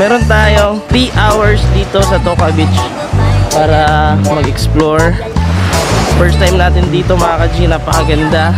Meron tayong 3 hours dito sa Toka Beach para mag-explore. First time natin dito mga ka-G, napakaganda.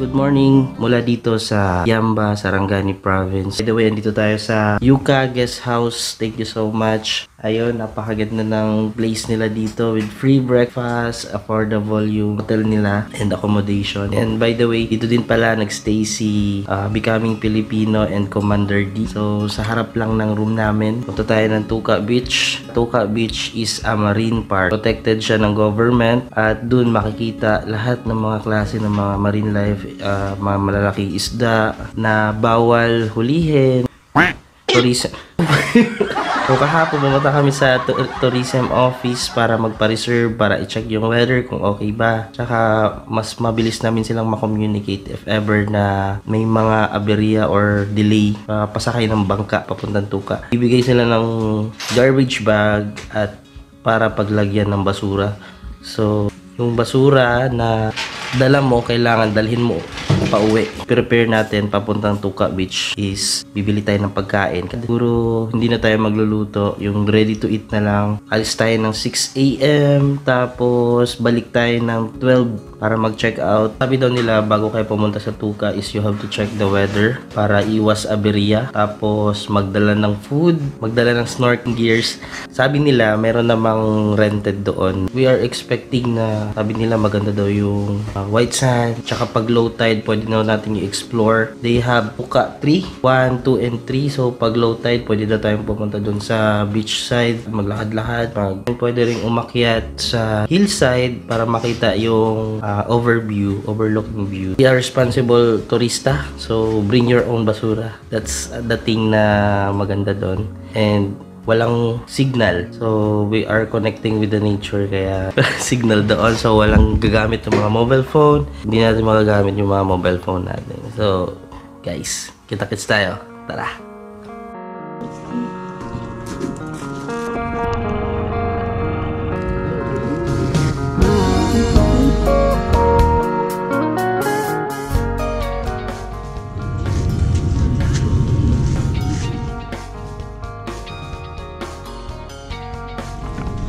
Good morning mula dito sa Yamba, Sarangani Province. By the way, andito tayo sa Yuka Guest House. Thank you so much. Ayun, napakaganda ng place nila dito with free breakfast, affordable yung hotel nila and accommodation. And by the way, dito din pala nagstay si Becoming Filipino and Commander D. So, sa harap lang ng room namin, punta tayo ng Tuka Beach. Tuka Beach is a marine park. Protected siya ng government at dun makikita lahat ng mga klase ng mga marine life, mga malalaking isda na bawal hulihin. Tourism. So kahapon pumunta kami sa tourism office para magpa-reserve, para i-check yung weather kung okay ba. Tsaka mas mabilis namin silang ma-communicate if ever na may mga aberya or delay pasakay ng bangka papuntang Tuka. Ibigay sila ng garbage bag at para paglagyan ng basura. So yung basura na dala mo, kailangan dalhin mo pauwi. Prepare natin papuntang Tuka Beach is bibili tayo ng pagkain. Siguro hindi na tayo magluluto, yung ready to eat na lang. Alis tayo ng 6 AM tapos balik tayo ng 12 para mag-check out. Sabi daw nila bago kayo pumunta sa Tuka is you have to check the weather para iwas aberya. Tapos magdala ng food, magdala ng snorkeling gears. Sabi nila meron namang rented doon. We are expecting na sabi nila maganda daw yung white sand. Tsaka pag low tide pwede na natin i-explore. They have Tuka 3, 1, 2, and 3. So pag low tide pwede na tayong pumunta doon sa beach side, maglakad-lakad. Pwede ring umakyat sa hillside para makita yung overlooking view. We are responsible turista, so bring your own basura. That's the thing na maganda doon. And walang signal, so we are connecting with the nature, kaya signal doon, so walang gagamit ng mga mobile phone. Hindi natin magagamit yung mga mobile phone natin. So guys, kita-kits tayo, tara.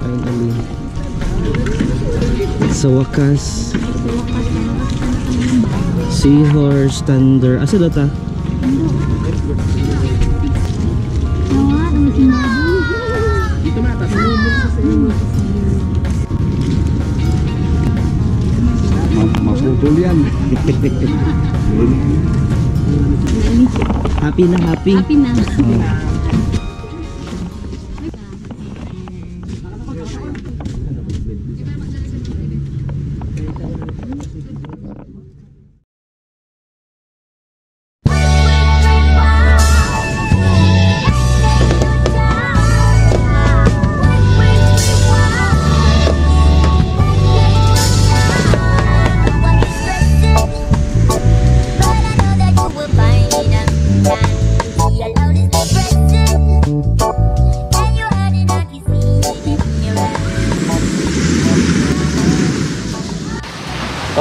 Finally, sa wakas, Seahorse, Thunder. Asa data? Maputol yan. Happy na, happy? Happy na.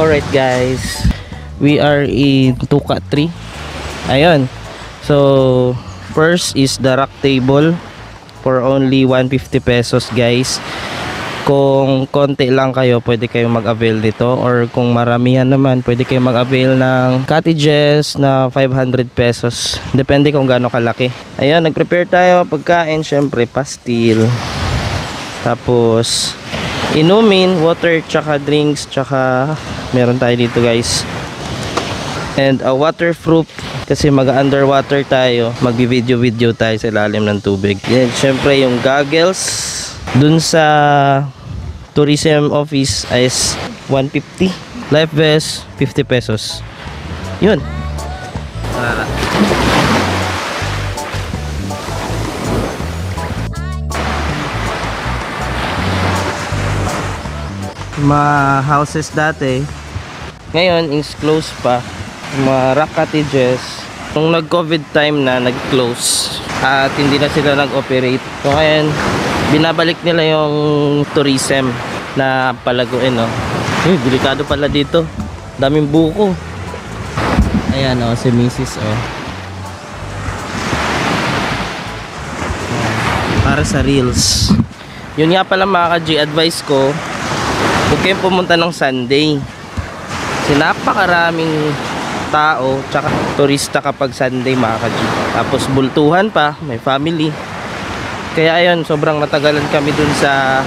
Alright guys, we are in Tuka 3. Ayun. So, first is the rock table for only 150 pesos guys. Kung konti lang kayo, pwede kayong mag-avail nito, or kung maramihan naman, pwede kayong mag-avail ng cottages na 500 pesos. Depende kung gaano kalaki. Ayan, nag-prepare tayo pagkain, syempre pastil. Tapos inumin, water, tsaka drinks, tsaka meron tayo dito guys. And a waterproof kasi mag-underwater tayo, mag-video tayo sa ilalim ng tubig. Yan, syempre yung goggles. Dun sa tourism office is 150. Life vest 50 pesos. Yun. Mga houses dati ngayon is closed pa. Mga rock cottages nung nag-COVID time na nag-close at hindi na sila nag-operate. So ngayon binabalik nila yung tourism na palaguin, no? Delikado pala dito. Daming buko. Ayan, oh, si Mrs. oh. Para sa reels. Yun nga pala mga ka-G, advice ko, huwag kayong pumunta ng Sunday. Kasi napakaraming tao tsaka turista kapag Sunday mga ka-G. Tapos bultuhan pa, may family. Kaya ayun, sobrang natagalan kami dun sa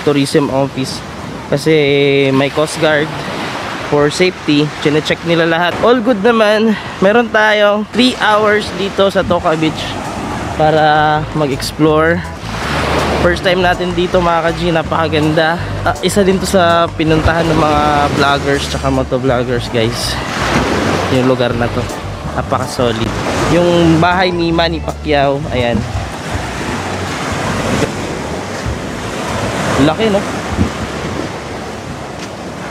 tourism office kasi may coast guard for safety. Chine-check nila lahat. All good naman. Meron tayong 3 hours dito sa Toca Beach para mag-explore. First time natin dito mga ka-G, napakaganda. Isa din to sa pinuntahan ng mga vloggers tsaka motovloggers guys. Yung lugar na to, napaka-solid. Yung bahay ni Manny Pacquiao, ayan. Laki, no?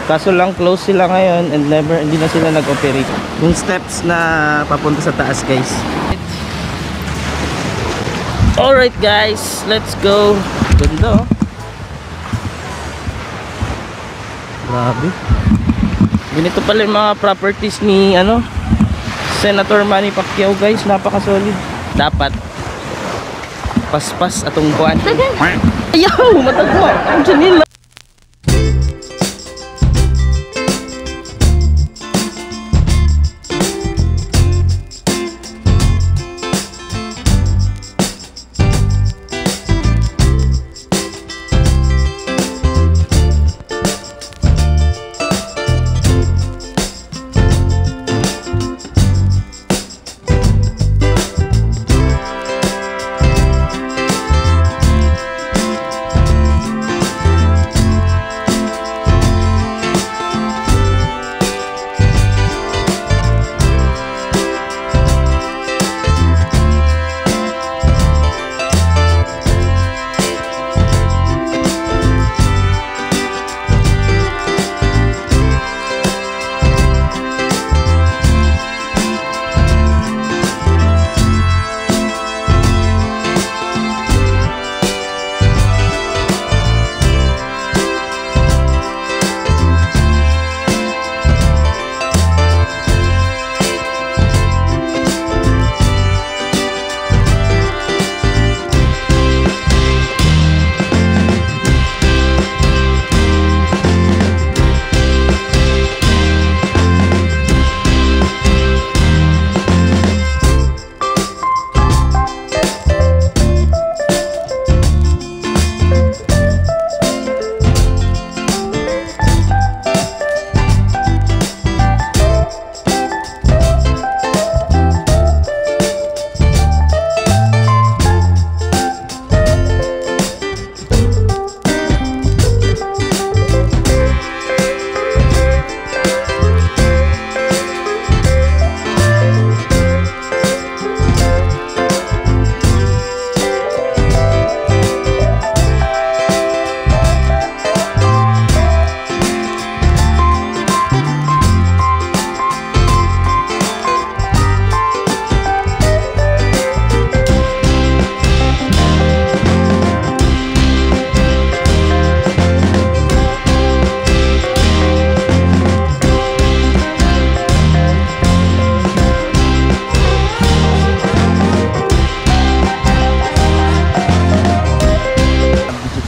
Kaso lang close sila ngayon and hindi na sila nag-operate. Yung steps na papunta sa taas guys. Alright guys, let's go. Ganda, oh. Grabe. Ganito pala yung mga properties ni Senator Manny Pacquiao guys. Napaka-solid. Dapat paspas atong kuan. Ayaw! Matagwa! Ang chanila!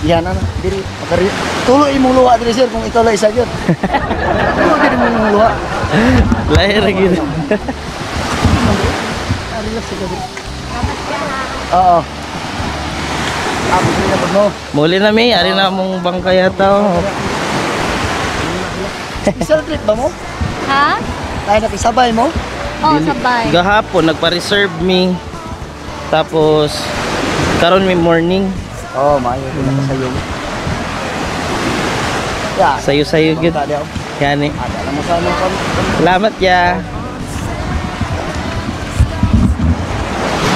Yan ano, diri makari. Tulo imong luha diri sir kung ikaw la isa gyud. Tulo diri imong luha. Lahi ra gyud. Relax ka diri. Oo. Tapos na pud mo. Muli na may, ari na mong bangka yata. Oh. Special trip ba mo? Ha? Tayo nakisabay mo? Oo, sabay. Gahapon nagpa-reserve mi. Tapos karon may morning. Oo, maayo ko na sayo. Ya, Sayo-sayo gyud. tadi ako. Yani. Ada lang mo sa ano kon. Salamat ya.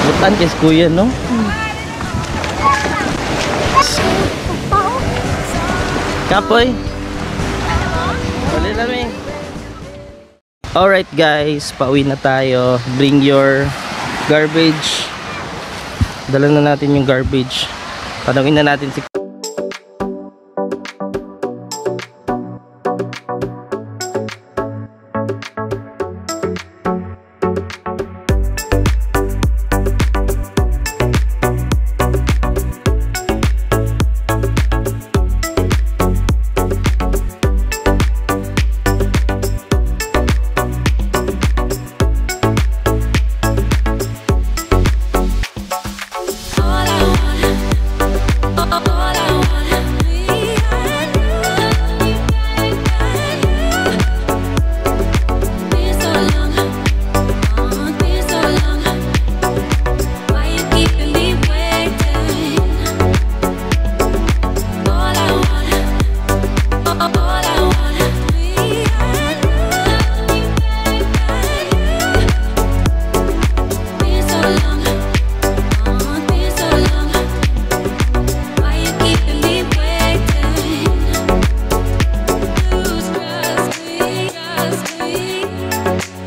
Butan kay kuya no. Kapoy. Wala na mi. Alright guys, pauwi na tayo. Bring your garbage. Dala na natin yung garbage. Tanungin na natin si